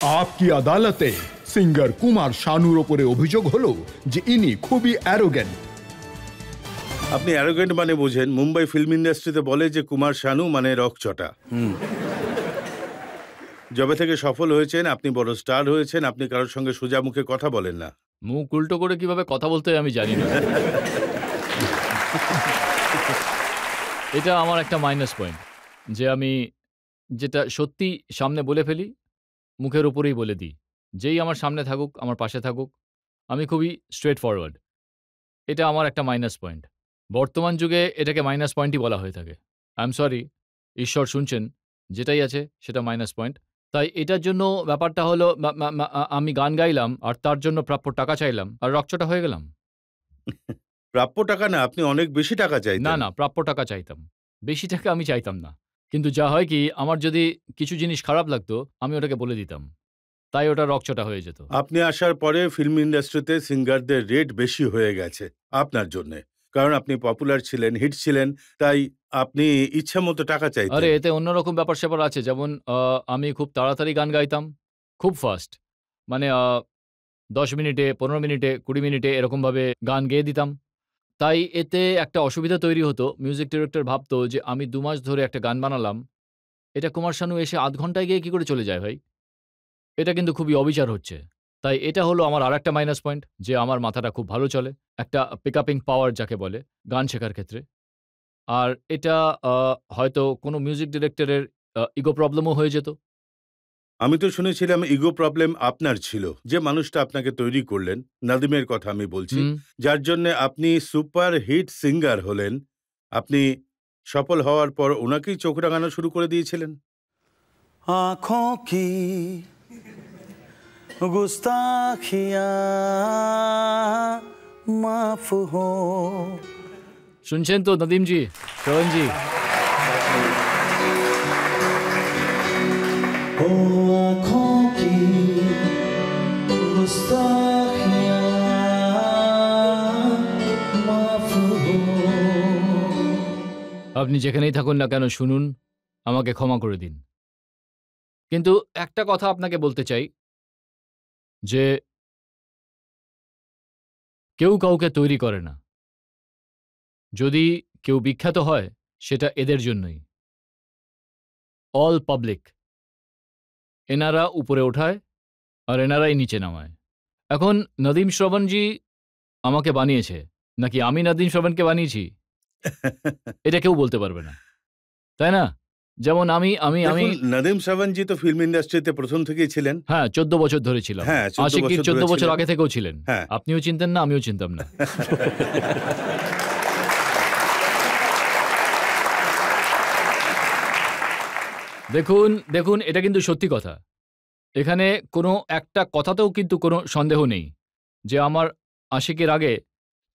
आपकी আদালতে সিঙ্গার কুমার শানুর উপরে অভিযোগ হলো যে ইনি খুবই অ্যারোগেন্ট। আপনি অ্যারোগেন্ট মানে বোঝেন, মুম্বাই ফিল্ম ইন্ডাস্ট্রিতে বলে যে কুমার শানু মানে রকচটা। যবে থেকে সফল হয়েছেন, আপনি বড় স্টার হয়েছেন, আপনি কারোর সঙ্গে সোজা মুখে কথা বলেন না। মুখ উল্টো করে কিভাবে কথা বলতে হয় আমি জানি না। এটা আমার একটা মাইনাস পয়েন্ট, যে আমি যেটা সত্যি সামনে বলে ফেলি, মুখের উপরেই বলে দিই। যেই আমার সামনে থাকুক, আমার পাশে থাকুক, আমি খুবই স্ট্রেট ফরওয়ার্ড। এটা আমার একটা মাইনাস পয়েন্ট। বর্তমান যুগে এটাকে মাইনাস পয়েন্টই বলা হয়ে থাকে। আই এম সরি, ঈশ্বর শুনছেন, যেটাই আছে সেটা মাইনাস পয়েন্ট। তাই এটার জন্য ব্যাপারটা হলো আমি গান গাইলাম আর তার জন্য প্রাপ্য টাকা চাইলাম আর রকচটা হয়ে গেলাম। প্রাপ্য টাকা না, আপনি অনেক বেশি টাকা চাইতেন। না না, প্রাপ্য টাকা চাইতাম, বেশি টাকা আমি চাইতাম না। কিন্তু যা হয় কি, আমার যদি কিছু জিনিস খারাপ লাগতো আমি ওটাকে বলে দিতাম, তাই ওটা রকচটা হয়ে যেত। আপনি আসার পরে ফিল্ম ইন্ডাস্ট্রিতে সিঙ্গারদের রেট বেশি হয়ে গেছে আপনার জন্যে, কারণ আপনি পপুলার ছিলেন, হিট ছিলেন, তাই আপনি ইচ্ছা মতো টাকা চাইতেন। আরে এতে অন্যরকম ব্যাপার স্যাপার আছে। যেমন আমি খুব তাড়াতাড়ি গান গাইতাম, খুব ফাস্ট, মানে 10 মিনিটে, 15 মিনিটে, 20 মিনিটে এরকমভাবে গান গেয়ে দিতাম। তাই এতে একটা অসুবিধা তৈরি হতো। মিউজিক ডিরেক্টর ভাবতো যে আমি 2 মাস ধরে একটা গান বানালাম, এটা কুমার শানু এসে আধ ঘন্টায় গিয়ে কী করে চলে যায় ভাই? এটা কিন্তু খুবই অবিচার হচ্ছে। তাই এটা হলো আমার আরেকটা মাইনাস পয়েন্ট, যে আমার মাথাটা খুব ভালো চলে, একটা পিকআপিং পাওয়ার যাকে বলে গান শেখার ক্ষেত্রে। আর এটা হয়তো কোনো মিউজিক ডিরেক্টরের ইগো প্রবলেমও হয়ে যেত। আমি তো শুনেছিলাম ইগো প্রবলেম আপনার ছিল, যে মানুষটা আপনাকে তৈরি করলেন, নাদিমের কথা আমি বলছি, যার জন্য আপনি সুপার হিট সিঙ্গার হলেন। আপনি সফল হওয়ার পর ওনাকেই চোখ রাঙানো শুরু করে দিয়েছিলেন। आँखों की गुस्ताखियाँ माफ हो। শুনছেন তো নদীমজি, শ্রবণজি? ओ आँखों की गुस्ताखियाँ माफ हो। আপনি যেখানেই থাকুন না কেন শুনুন, আমাকে ক্ষমা করে দিন। কিন্তু একটা কথা আপনাকে বলতে চাই, যে কেউ কাউকে তৈরি করে না। যদি কেউ বিখ্যাত হয় সেটা এদের জন্যই। অল পাবলিক, এনারা উপরে ওঠায় আর এনারাই নিচে নামায়। এখন নদীম শ্রবণজি আমাকে বানিয়েছে নাকি আমি নদীম শ্রবণকে বানিয়েছি, এটা কেউ বলতে পারবে না, তাই না? যেমন আমি নদীম শ্রবণজি তো ফিল্ম ইন্ডাস্ট্রিতে প্রথম থেকেই ছিলেন। হ্যাঁ, 14 বছর ধরে ছিলাম। হ্যাঁ, 14 আশিকির বছর 14 ধরে বছর ছিলেন। আগে থেকেও ছিলেন। হ্যাঁ। আপনিও চিনতেন না, আমিও চিনতাম না। দেখুন দেখুন, এটা কিন্তু সত্যি কথা। এখানে কোনো একটা কথাতেও কিন্তু কোনো সন্দেহ নেই যে আমার আশিকের আগে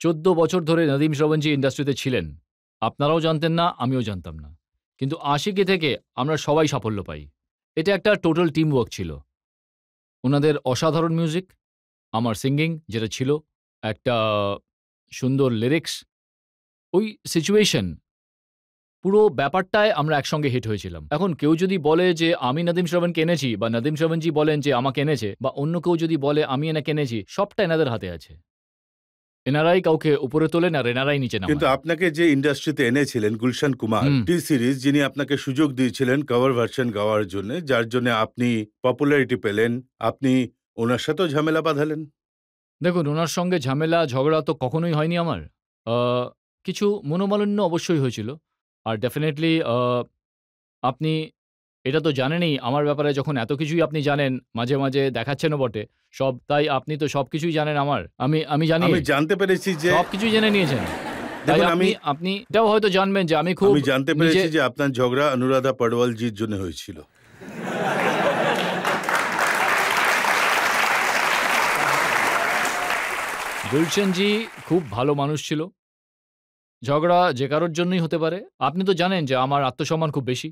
14 বছর ধরে নদীম শ্রবণজি ইন্ডাস্ট্রিতে ছিলেন। আপনারাও জানতেন না, আমিও জানতাম না। কিন্তু আশিকি থেকে আমরা সবাই সাফল্য পাই। এটা একটা টোটাল টিম ওয়ার্ক ছিল। ওনাদের অসাধারণ মিউজিক, আমার সিঙ্গিং যেটা ছিল, একটা সুন্দর লিরিক্স, ওই সিচুয়েশন, পুরো ব্যাপারটায় আমরা একসঙ্গে হিট হয়েছিলাম। এখন কেউ যদি বলে যে আমি নদীম শ্রবণকে এনেছি, বা নদীম শ্রবণজি বলেন যে আমাকে এনেছে, বা অন্য কেউ যদি বলে আমি এনাকে এনেছি, সবটা এনাদের হাতে আছে। এনারাই কাউকে উপরে তোলেন আর এনারাই নিচে নামান। কিন্তু আপনাকে যে ইন্ডাস্ট্রিতে এনেছিলেন গুলশান কুমার টি সিরিজ, যিনি আপনাকে সুযোগ দিয়েছিলেন কভার ভার্সন গাওয়ার জন্য, যার জন্য আপনি পপুলারিটি পেলেন, আপনি ওনার সাথেও ঝামেলা বাঁধালেন। দেখুন, ওনার সঙ্গে ঝামেলা ঝগড়া তো কখনোই হয়নি আমার। কিছু মনোমালিন্য অবশ্যই হয়েছিল। আর ডেফিনেটলি আপনি এটা তো জানেনই আমার ব্যাপারে, যখন এত কিছুই আপনি জানেন, মাঝে মাঝে দেখাচ্ছেনও বটে সব, তাই আপনি তো সবকিছুই জানেন আমার। আমি জানি, আমি জানতে পেরেছি যে সবকিছুই জেনে নিয়েছেন। তাই দেখুন, আপনি এটাও হয়তো জানবেন যে আমি জানতে পেরেছি যে আপনার ঝগড়া অনুরাধা পডওয়ালজির জন্য হয়েছিল। গুলশানজি খুব ভালো মানুষ ছিল। ঝগড়া যে কারোর জন্যই হতে পারে। আপনি তো জানেন যে আমার আত্মসম্মান খুব বেশি।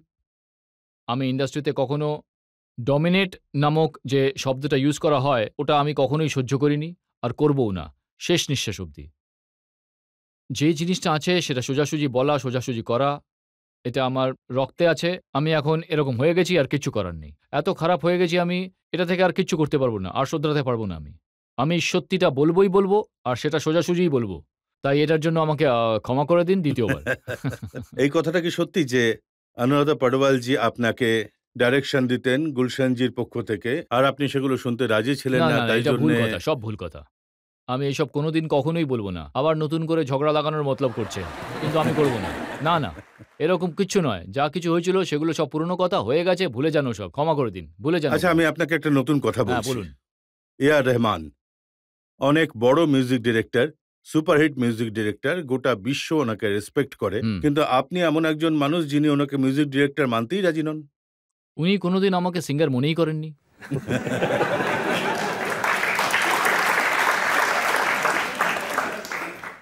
আমি ইন্ডাস্ট্রিতে কখনো ডমিনেট নামক যে শব্দটা ইউজ করা হয়, ওটা আমি কখনোই সহ্য করিনি আর করবও না, শেষ নিঃশ্বাস অবধি। যে জিনিসটা আছে সেটা সোজাসুজি বলা, সোজাসুজি করা, এটা আমার রক্তে আছে, আমি এখন এরকম হয়ে গেছি, আর কিচ্ছু করার নেই। এত খারাপ হয়ে গেছি আমি, এটা থেকে আর কিচ্ছু করতে পারবো না, আর শোধরাতে পারবো না আমি সত্যিটা বলবোই বলবো, আর সেটা সোজাসুজিই বলবো। তাই এটার জন্য আমাকে ক্ষমা করে দিন দ্বিতীয়বার। এই কথাটা কি সত্যি যে অনুরাধা পডওয়ালজি আপনাকে ডাইরেকশন দিতেন গুলশানজির পক্ষ থেকে, আর আপনি সেগুলো শুনতে রাজি ছিলেন না না, না না, তাই এটা জন্য? ভুল কথা, সব ভুল কথা। আমি এসব কোনোদিন কখনোই বলবো না। আবার নতুন করে ঝগড়া লাগানোর মতলব করছে, কিন্তু আমি করবো না। না না, এরকম কিচ্ছু নয়। যা কিছু হয়েছিল সেগুলো সব পুরনো কথা, হয়ে গেছে, ভুলে যান সব। ক্ষমা করে দিন, ভুলে যান। আচ্ছা, আমি আপনাকে একটা নতুন কথা হ্যাঁ বলছি। বলুন। এআর রহমান অনেক বড় music director, superhit music director, গোটা বিশ্ব ওনাকে রেসপেক্ট করে, হুম। কিন্তু আপনি এমন একজন মানুষ যিনি ওনাকে মিউজিক ডিরেক্টর মানতেই রাজি নন। উনি কোনোদিন আমাকে সিঙ্গার মনেই করেননি।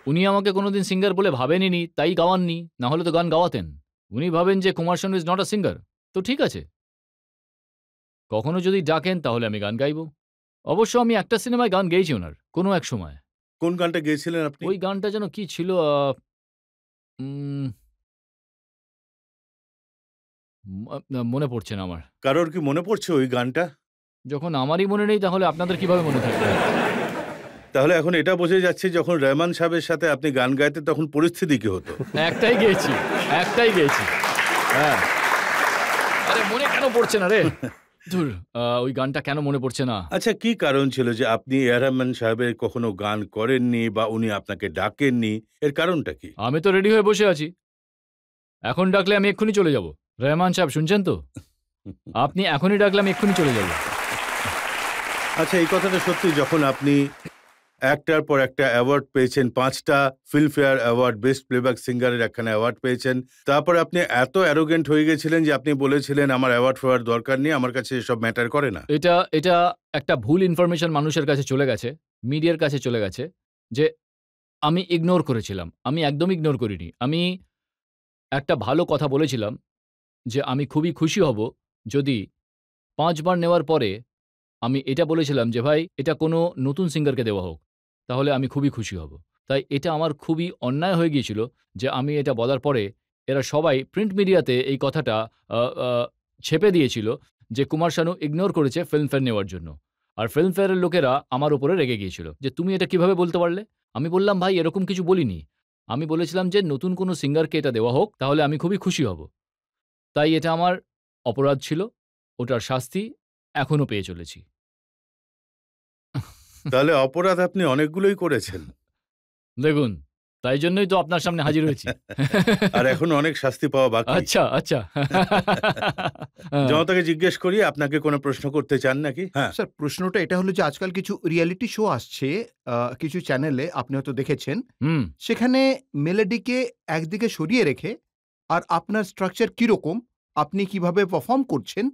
উনি আমাকে কোনোদিন সিঙ্গার বলে ভাবেননি, তাই গাওয়াননি, না হলে তো গান গাওয়াতেন। উনি ভাবেন যে Kumar Sanu is not a singer, তো ঠিক আছে, কখনো যদি ডাকেন তাহলে আমি গান গাইব। অবশ্য আমি একটা সিনেমায় গান গেয়েছি ওনার, কোনো এক সময়। কোন গানটা গেয়েছিলেন আপনি? ওই গানটা যেন কি ছিল, উম, মনে পড়ছে না আমার। কারোর কি মনে পড়ছে ওই গানটা? যখন আমারই মনে নেই তাহলে আপনাদের কিভাবে মনে থাকবে? তাহলে এখন এটা বোঝা যাচ্ছে যখন রহমান সাহেবের সাথে আপনি গান গাইতেন তখন পরিস্থিতি কি হতো? একটাই গেয়েছি, একটাই গেয়েছি। হ্যাঁ। আরে মনে কেন পড়ছে না রে? ধুর, ওই গানটা কেন মনে পড়ছে না? আচ্ছা, কি কারণ ছিল যে আপনি এআর রহমান সাহেবের কখনো গান করেননি বা উনি আপনাকে ডাকেননি? এর কারণটা কি? আমি তো রেডি হয়ে বসে আছি, এখন ডাকলে আমি এক্ষুনি চলে যাব। রহমান সাহেব শুনছেন তো? আপনি এখনই ডাকলে আমি এক্ষুনি চলে যাব। আচ্ছা, এই কথাটা সত্যি যখন আপনি একটার পর একটা অ্যাওয়ার্ড পেয়েছেন, 5টা ফিল্মফেয়ার অ্যাওয়ার্ড, বেস্ট প্লেব্যাক সিঙ্গারের একখানে অ্যাওয়ার্ড পেয়েছেন, তারপর আপনি এত অ্যারোগেন্ট হয়ে গেছিলেন যে আপনি বলেছিলেন আমার অ্যাওয়ার্ড ফেওয়ার্ড দরকার নেই, আমার কাছে এসব ম্যাটার করে না। এটা একটা ভুল ইনফরমেশন মানুষের কাছে চলে গেছে, মিডিয়ার কাছে চলে গেছে, যে আমি ইগনোর করেছিলাম। আমি একদম ইগনোর করিনি। আমি একটা ভালো কথা বলেছিলাম যে আমি খুবই খুশি হব যদি 5 বার নেওয়ার পরে আমি এটা বলেছিলাম যে ভাই এটা কোনো নতুন সিঙ্গারকে দেওয়া হোক, তাহলে আমি খুবই খুশি হব। তাই এটা আমার খুবই অন্যায় হয়ে গিয়েছিল যে আমি এটা বলার পরে এরা সবাই প্রিন্ট মিডিয়াতে এই কথাটা আ আ ছেপে দিয়েছিল যে কুমার শানু ইগনোর করেছে ফিল্মফেয়ার নেওয়ার জন্য। আর ফিল্মফেয়ারের লোকেরা আমার উপরে রেগে গিয়েছিল যে তুমি এটা কিভাবে বলতে পারলে? আমি বললাম ভাই এরকম কিছু বলিনি। আমি বলেছিলাম যে নতুন কোনো সিঙ্গারকে এটা দেওয়া হোক, তাহলে আমি খুবই খুশি হব। তাই এটা আমার অপরাধ ছিল, ওটার শাস্তি এখনো পেয়ে চলেছি। তাহলে অপরাধ আপনি অনেকগুলোই করেছেন। দেখুন, তাই জন্যই তো আপনার সামনে হাজির হয়েছি। আর এখন অনেক শাস্তি পাওয়া বাকি। আচ্ছা, আচ্ছা। জনতাকে জিজ্ঞেস করি, আপনাকে কোনো প্রশ্ন করতে চান নাকি? হ্যাঁ। স্যার, প্রশ্নটা এটা হলো যে আজকাল কিছু রিয়েলিটি শো আসছে কিছু চ্যানেলে, আপনি হয়তো দেখেছেন। হুম, সেখানে মেলোডিকে একদিকে সরিয়ে রেখে আর আপনার স্ট্রাকচার কিরকম, আপনি কিভাবে পারফর্ম করছেন,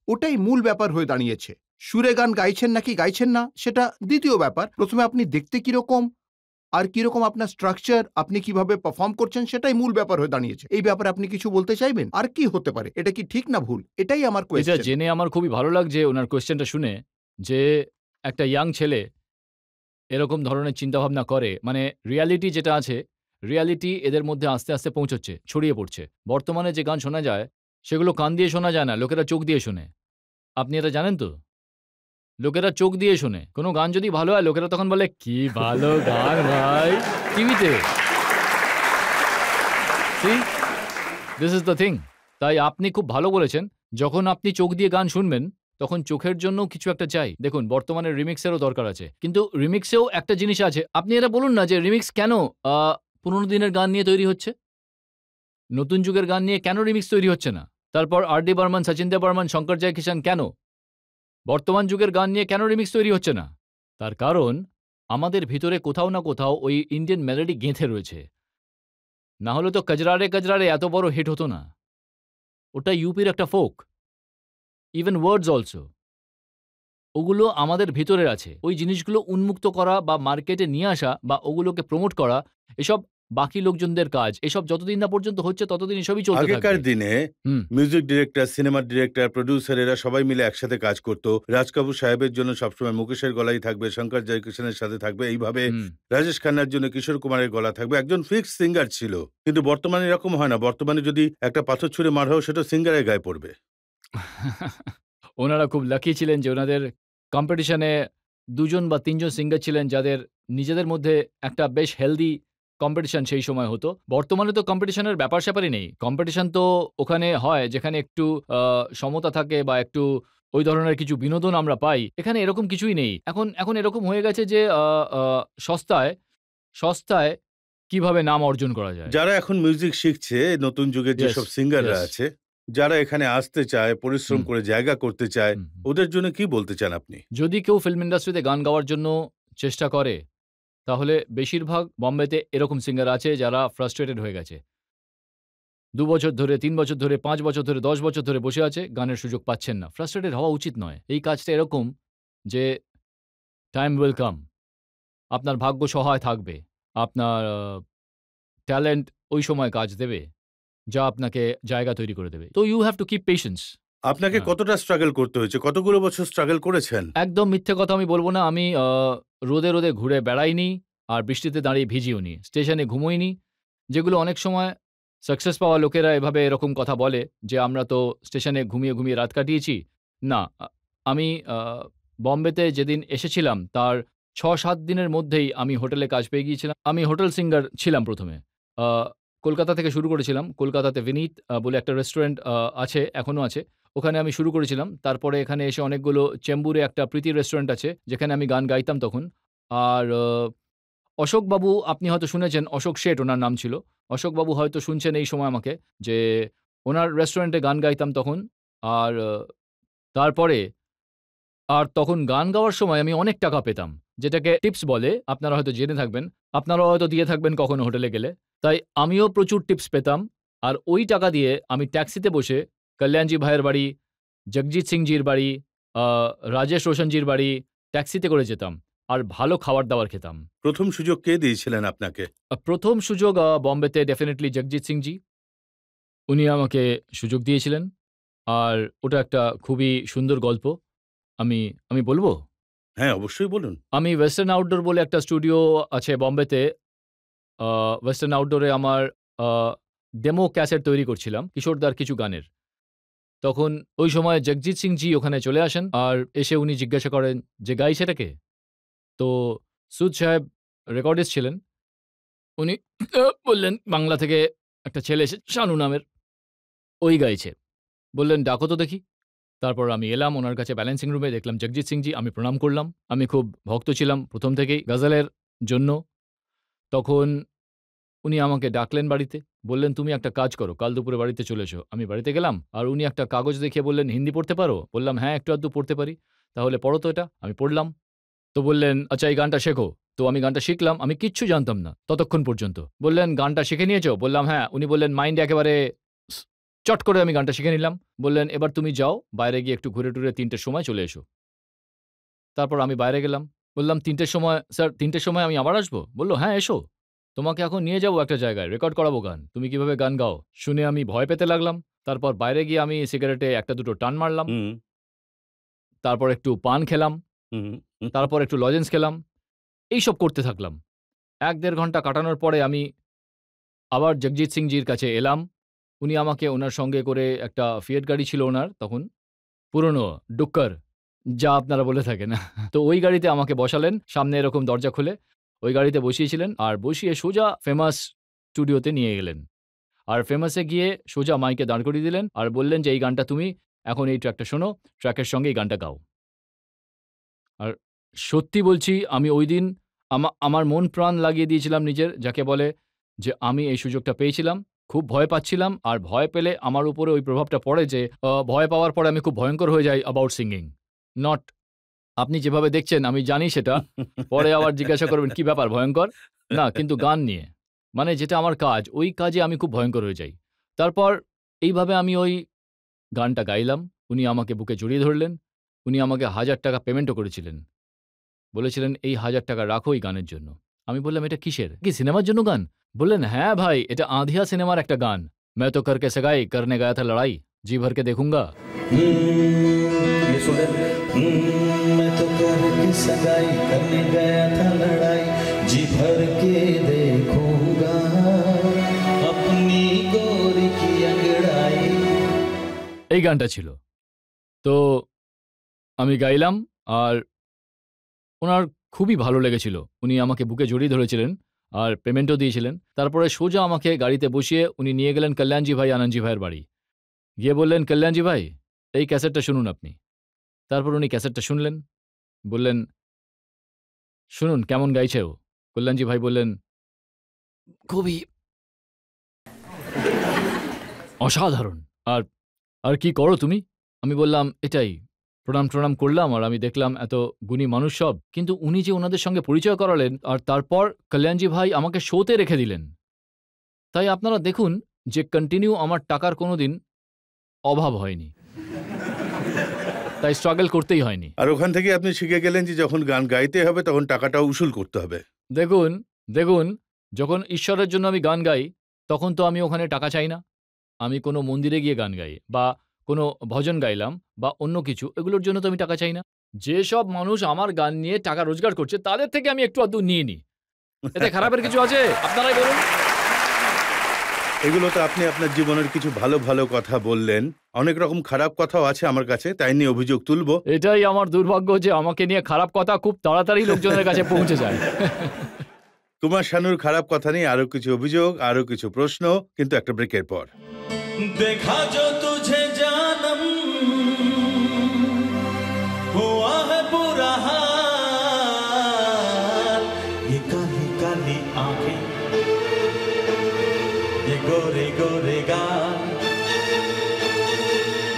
ওটাই মূল ব্যাপার হয়ে দাঁড়িয়েছে। সুরে গান গাইছেন নাকি গাইছেন না সেটা দ্বিতীয় ব্যাপার। প্রথমে আপনি দেখতে কিরকম আর কিরকম আপনার স্ট্রাকচার, আপনি কিভাবে পারফর্ম করছেন সেটাই মূল ব্যাপার হয়ে দাঁড়িয়েছে। এই ব্যাপারে আপনি কিছু বলতে চাইবেন? আর কি হতে পারে? এটা কি ঠিক না ভুল? এটাই আমার এটা কোয়েশ্চেন। জেনে আমার খুবই ভালো লাগছে ওনার কোয়েশ্চেনটা শুনে, যে একটা ইয়াং ছেলে এরকম ধরনের চিন্তাভাবনা করে। মানে রিয়ালিটি যেটা আছে, রিয়ালিটি এদের মধ্যে আস্তে, আস্তে পৌঁছচ্ছে, ছড়িয়ে পড়ছে। বর্তমানে যে গান শোনা যায়, সেগুলো কান দিয়ে শোনা যায় না, লোকেরা চোখ দিয়ে শোনে। আপনি এটা জানেন তো? লোকেরা চোখ দিয়ে শোনে। কোনো গান যদি ভালো হয়, লোকেরা তখন বলে, "কি ভালো গান ভাই!" টিভিতে। See? This is the thing. তাই আপনি খুব ভালো বলেছেন। যখন আপনি চোখ দিয়ে গান শুনবেন, তখন চোখের জন্যও কিছু একটা চাই। দেখুন, বর্তমানে রিমিক্সেরও দরকার আছে। কিন্তু রিমিক্সেও একটা জিনিস আছে। আপনি এটা বলুন না যে রিমিক্স কেন পুরোনো দিনের গান নিয়ে তৈরি হচ্ছে? নতুন যুগের গান নিয়ে কেন রিমিক্স তৈরি হচ্ছে না? তারপর আর.ডি. বর্মন, সচিন দেব বর্মন, শঙ্কর জয়কিষাণ কেন? বর্তমান যুগের গান নিয়ে কেন রিমিক্স তৈরি হচ্ছে না? তার কারণ আমাদের ভিতরে কোথাও না কোথাও ওই ইন্ডিয়ান মেলোডি গেঁথে রয়েছে। না হলে তো কজরারে কজরারে এত বড় হিট হতো না। ওটা ইউপির একটা ফোক। ইভেন ওয়ার্ডস অলসো। ওগুলো আমাদের ভিতরে আছে। ওই জিনিসগুলো উন্মুক্ত করা বা মার্কেটে নিয়ে আসা বা ওগুলোকে প্রমোট করা, এসব বাকি লোকজনদের কাজ, এসব যতদিন না পর্যন্ত হচ্ছে ততদিন এসবই চলতে আগেকার থাকবে। দিনে হুম। মিউজিক ডিরেক্টর, সিনেমার ডিরেক্টর, প্রডিউসার এরা সবাই মিলে একসাথে কাজ করত। রাজ কাপুর সাহেবের জন্য সবসময় মুকেশের গলাই থাকবে, শঙ্কর জয়কিশনের সাথে থাকবে, এইভাবে হুম। রাজেশ খান্নার জন্য কিশোর কুমারের গলা থাকবে। একজন ফিক্স সিঙ্গার ছিল, কিন্তু বর্তমানে এরকম হয় না। বর্তমানে যদি একটা পাথর ছুঁড়ে মারা হোক, সেটা সিঙ্গারের গায়ে পড়বে। ওনারা খুব লাকি ছিলেন যে ওনাদের কম্পিটিশনে ২ জন বা ৩ জন সিঙ্গার ছিলেন যাদের নিজেদের মধ্যে একটা বেশ হেলদি কম্পিটিশন সেই সময় হতো। বর্তমানে তো কম্পিটিশনের ব্যাপার-স্যাপারই নেই। কম্পিটিশন তো ওখানে হয় যেখানে একটু সমতা থাকে বা একটু ওই ধরনের কিছু বিনোদন আমরা পাই। এখানে এরকম কিছুই নেই। এখন এরকম হয়ে গেছে যে আ আ সস্তায়, সস্তায় কিভাবে নাম অর্জন করা যায়। যারা এখন মিউজিক শিখছে, নতুন যুগের ইয়েস, যেসব সিঙ্গাররা ইয়েস। আছে, যারা এখানে আসতে চায়, পরিশ্রম হুম। করে জায়গা করতে চায়, হুম, হুম। ওদের জন্য কি বলতে চান আপনি? যদি কেউ ফিল্ম ইন্ডাস্ট্রিতে গান গাওয়ার জন্য চেষ্টা করে, তাহলে বেশিরভাগ বম্বেতে এরকম সিঙ্গার আছে যারা ফ্রাস্ট্রেটেড হয়ে গেছে। ২ বছর ধরে, ৩ বছর ধরে, ৫ বছর ধরে, ১০ বছর ধরে বসে আছে, গানের সুযোগ পাচ্ছেন না। ফ্রাস্ট্রেটেড হওয়া উচিত নয়। এই কাজটা এরকম যে টাইম উইল কাম। আপনার ভাগ্য সহায় থাকবে। আপনার ট্যালেন্ট ওই সময় কাজ দেবে, যা আপনাকে জায়গা তৈরি করে দেবে। তো you have to keep patience. আপনাকে হ্যাঁ। কতটা স্ট্রাগল করতে হয়েছে? কতগুলো বছর স্ট্রাগল করেছেন? একদম মিথ্যে কথা আমি বলব না। আমি রোদে, রোদে ঘুরে বেড়াইনি, আর বৃষ্টিতে দাঁড়িয়ে ভিজিওনি। স্টেশনে ঘুমোইনি। যেগুলো অনেক সময় সাকসেস পাওয়া লোকেরা এভাবে এরকম কথা বলে যে, "আমরা তো স্টেশনে ঘুমিয়ে, ঘুমিয়ে রাত কাটিয়েছি।" না, আমি বম্বেতে যেদিন এসেছিলাম তার ৬-৭ দিনের মধ্যেই আমি হোটেলে কাজ পেয়ে গিয়েছিলাম। আমি হোটেল সিঙ্গার ছিলাম ১ম এ। আ কলকাতা থেকে শুরু করেছিলাম। কলকাতাতে বিনীত বলে একটা রেস্টুরেন্ট আছে, এখনো আছে। ওখানে আমি শুরু করেছিলাম। তারপরে এখানে এসে অনেকগুলো চেম্বুরে একটা প্রীতি রেস্টুরেন্ট আছে, যেখানে আমি গান গাইতাম তখন। আর অশোকবাবু আপনি হয়তো শুনেছেন, অশোক শেঠ উনার নাম ছিল। অশোকবাবু হয়তো শুনছেন এই সময় আমাকে, যে উনার রেস্টুরেন্টে গান গাইতাম তখন। আর তারপরে তখন গান গাওয়ার সময় আমি অনেক টাকা পেতাম। যেটাকে টিপস বলে, আপনারা হয়তো জেনে থাকবেন। আপনারাও হয়তো দিয়ে থাকবেন কখনো হোটেলে গেলে। তাই আমিও প্রচুর টিপস পেতাম। আর ওই টাকা দিয়ে আমি ট্যাক্সিতে বসে কল্যাণজি ভাইয়ের বাড়ি, জগজিৎ সিংজির বাড়ি, আ রাজেশ রোশনজির বাড়ি ট্যাক্সিতে করে যেতাম। আর ভালো খাবার-দাবার খেতাম। প্রথম সুযোগ কে দিয়েছিলেন আপনাকে? ১ম সুযোগ বম্বেতে ডেফিনিটলি জগজিৎ সিংজি। উনি আমাকে সুযোগ দিয়েছিলেন। আর ওটা একটা খুবই সুন্দর গল্প। আমি আমি বলব? হ্যাঁ, অবশ্যই বলুন। আমি ওয়েস্টার্ন আউটডোর বলে একটা স্টুডিও আছে বম্বেতে। ওয়েস্টার্ন আউটডোরে আমার আ ডেমো ক্যাসেট তৈরি করছিলাম কিশোরদার কিছু গানের। তখন ওই সময় জগজিৎ সিংজি ওখানে চলে আসেন। আর এসে উনি জিজ্ঞাসা করেন যে, "গাইছে এটা কে?" তো সুদ সাহেব রেকর্ডিস্ট ছিলেন। উনি বললেন, "বাংলা থেকে একটা ছেলে এসেছে শানু নামের, ওই গাইছে।" বললেন, "ডাকো তো দেখি।" তারপর আমি এলাম ওনার কাছে ব্যালেন্সিং রুমে, দেখলাম জগজিৎ সিংজি। আমি প্রণাম করলাম। আমি খুব ভক্ত ছিলাম ১ম থেকেই গজলের জন্য। তখন উনি আমাকে ডাকলেন বাড়িতে। বললেন, "তুমি একটা কাজ করো, কাল দুপুরে বাড়িতে চলে এসো।" আমি বাড়িতে গেলাম। আর উনি একটা কাগজ দেখিয়ে বললেন, "হিন্দি পড়তে পারো?" বললাম, "হ্যাঁ, একটু আধটু পড়তে পারি।" "তাহলে পড়ো তো এটা।" আমি পড়লাম। তো বললেন, "আচ্ছা এই গানটা শেখো।" তো আমি গানটা শিখলাম। আমি কিচ্ছু জানতাম না ততক্ষণ পর্যন্ত। বললেন, "গানটা শিখে নিয়েছো?" বললাম, "হ্যাঁ।" উনি বললেন, "মাইন্ডে একেবারে স চট করে আমি গানটা শিখে নিলাম।" বললেন, "এবার তুমি যাও, বাইরে গিয়ে একটু ঘুরে টুরে ৩ টের সময় চলে এসো।" তারপর আমি বাইরে গেলাম। বললাম, "৩ টের সময় স্যার ৩ টের সময় আমি আবার আসবো?" বলল, "হ্যাঁ, এসো। তোমাকে এখন নিয়ে যাবো একটা জায়গায়, রেকর্ড করাবো গান। তুমি কিভাবে গান গাও।" শুনে আমি ভয় পেতে লাগলাম। তারপর বাইরে গিয়ে আমি সিগারেটে ১টা ২টো টান মারলাম। হুম, তারপর একটু পান খেলাম। হুম, হুম। তারপর একটু লজেন্স খেলাম। এইসব করতে থাকলাম। ১-১.৫ ঘন্টা কাটানোর পরে আমি আবার জগজিৎ সিংজির কাছে এলাম। উনি আমাকে উনার সঙ্গে করে, একটা ফিয়েট গাড়ি ছিল উনার তখন, পুরনো ডুক্কর যা আপনারা বলে থাকেন। তো ওই গাড়িতে আমাকে বসালেন, সামনে এরকম দরজা খুলে। ওই গাড়িতে বসিয়েছিলেন আর বসিয়ে সোজা ফেমাস স্টুডিওতে নিয়ে গেলেন। আর ফেমাসে গিয়ে সোজা মাইকে দাঁড় করিয়ে দিলেন আর বললেন যে, "এই গানটা তুমি এখন এই ট্র্যাকটা শোনো, ট্র্যাকের সঙ্গে এই গানটা গাও।" আর সত্যি বলছি, আমি ঐদিন আমার মন প্রাণ লাগিয়ে দিয়েছিলাম নিজের, যাকে বলে যে আমি এই সুযোগটা পেয়েছিলাম। খুব ভয় পাচ্ছিলাম। আর ভয় পেলে আমার উপরে ওই প্রভাবটা পড়ে যে ভয় পাওয়ার পরে আমি খুব ভয়ংকর হয়ে যাই অ্যাবাউট সিঙ্গিং। নট আপনি যেভাবে দেখছেন আমি জানি সেটা। পরে আবার জিজ্ঞাসা করবেন, "কি ব্যাপার ভয়ংকর?" না, কিন্তু গান নিয়ে। মানে যেটা আমার কাজ, ওই কাজে আমি খুব ভয়ংকর হয়ে যাই। তারপর এইভাবে আমি ওই গানটা গাইলাম। উনি আমাকে বুকে জড়িয়ে ধরলেন। উনি আমাকে ৳১,০০০ পেমেন্টও করেছিলেন। বলেছিলেন, "এই ৳১,০০০ রাখো এই গানের জন্য।" আমি বললাম, "এটা কিসের? কি সিনেমার জন্য গান?" বললেন হ্যাঁ ভাই, এটা আঁধিয়া সিনেমার একটা গান। मैं तो करके सगाई करने गया था लड़ाई जी भर के देखूंगा। ये सुन ले। मैं तो करके सगाई करने गया था लड़ाई, जी भर के देखूंगा अपनी गोरी की अंगड़ाई। এই গানটা ছিল। তো আমি গাইলাম আর ওনার খুবই ভালো লেগেছিল। উনি আমাকে বুকে জড়িয়ে ধরেছিলেন আর পেমেন্টও দিয়েছিলেন। তারপরে সোজা আমাকে গাড়িতে বসিয়ে উনি নিয়ে গেলেন কল্যাণজি ভাই আনন্দজি ভাইয়ের বাড়ি। গিয়ে বললেন, কল্যাণজি ভাই এই ক্যাসেটটা শুনুন আপনি। তারপর উনি ক্যাসেটটা শুনলেন, বললেন শুনুন কেমন গাইছে ও। কল্যাণজি ভাই বললেন খুবই অসাধারণ। আর আর কি করো তুমি? আমি বললাম এটাই, প্রণাম করলাম। আর আমি দেখলাম এত গুণী মানুষ সব, কিন্তু উনি যে ওনাদের সঙ্গে পরিচয় করালেন আর তারপর কল্যাণজি ভাই আমাকে শোতে রেখে দিলেন। তাই আপনারা দেখুন যে কন্টিনিউ আমার টাকার কোনোদিন অভাব হয়নি, তাই স্ট্রাগল করতেই হয়নি। আর ওখান থেকে আপনি শিখে গেলেন যে যখন গান গাইতে হবে তখন টাকাটাও উসুল করতে হবে। দেখুন যখন ঈশ্বরের জন্য আমি গান গাই তখন তো আমি ওখানে টাকা চাই না। আমি কোনো মন্দিরে গিয়ে গান গাই বা কোনো ভজন গাইলাম বা অন্য কিছু, এগুলোর জন্য তো আমি টাকা চাই না। যেসব মানুষ আমার গান নিয়ে টাকা রোজগার করছে তাদের থেকে আমি একটু আধটু নিয়ে নিই। এতে খারাপের কিছু আছে? আপনারাই বলুন। এগুলো তো আপনি আপনার জীবনের কিছু ভালো ভালো কথা বললেন, অনেক রকম খারাপ কথাও আছে আমার কাছে, তাই নিয়ে অভিযোগ তুলবো। এটাই আমার দুর্ভাগ্য যে আমাকে নিয়ে খারাপ কথা খুব তাড়াতাড়ি লোকজনের কাছে পৌঁছে যায়। কুমার শানুর খারাপ কথা নিয়ে আরো কিছু অভিযোগ, আরো কিছু প্রশ্ন, কিন্তু একটা ব্রেকের পর। देखा जो तुझे जानम हुआ है बुरा हाल, ये काली काली आंखें, ये गोरे गोरे गाल,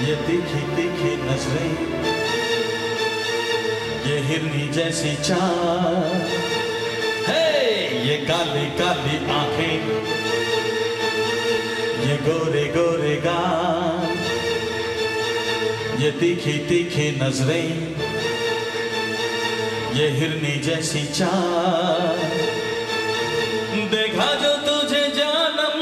ये तीखी तीखी नजरें, ये हिरनी जैसी चाल, हे ये काली काली आंखें, ये गोरे गोरे गाल, ये तीखी तीखी नजरें, ये हिरनी जैसी चाल, देखा जो तुझे जानम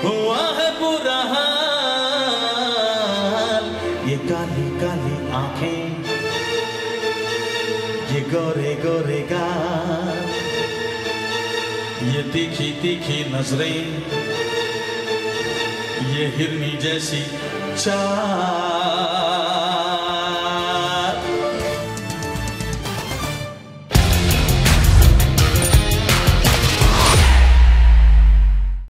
हुआ है बुरा हाल, ये काली काली आंखें, ये गोरे गोरे गाल, ये तीखी तीखी नजरें, ये हिरनी जैसी चाल।